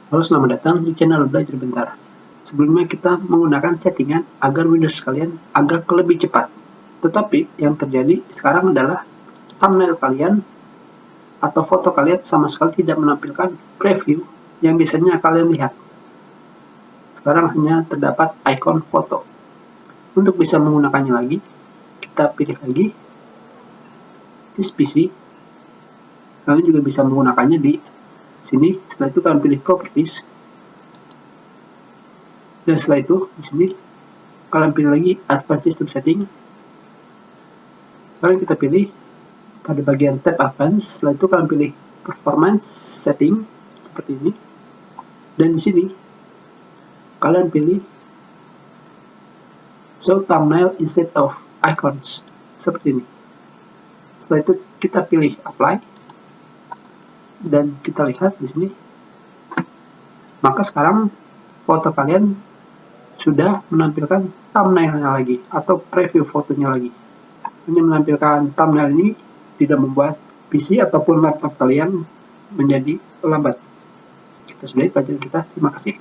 Halo, selamat datang di channel Belajar Bentar. Sebelumnya kita menggunakan settingan agar Windows kalian agak lebih cepat. Tetapi yang terjadi sekarang adalah thumbnail kalian atau foto kalian sama sekali tidak menampilkan preview yang biasanya kalian lihat. Sekarang hanya terdapat ikon foto. Untuk bisa menggunakannya lagi, kita pilih lagi This PC. Kalian juga bisa menggunakannya di sini. Setelah itu kalian pilih Properties. Dan setelah itu di sini kalian pilih lagi Advanced System Setting. Kalian kita pilih pada bagian tab Advanced. Setelah itu kalian pilih Performance Setting seperti ini. Dan di sini kalian pilih Show Thumbnail instead of Icons seperti ini. Setelah itu kita pilih Apply. Dan kita lihat di sini, maka sekarang foto kalian sudah menampilkan thumbnailnya lagi atau preview fotonya lagi. Hanya menampilkan thumbnail ini tidak membuat PC ataupun laptop kalian menjadi lambat. Kita sudahi pelajaran kita. Terima kasih.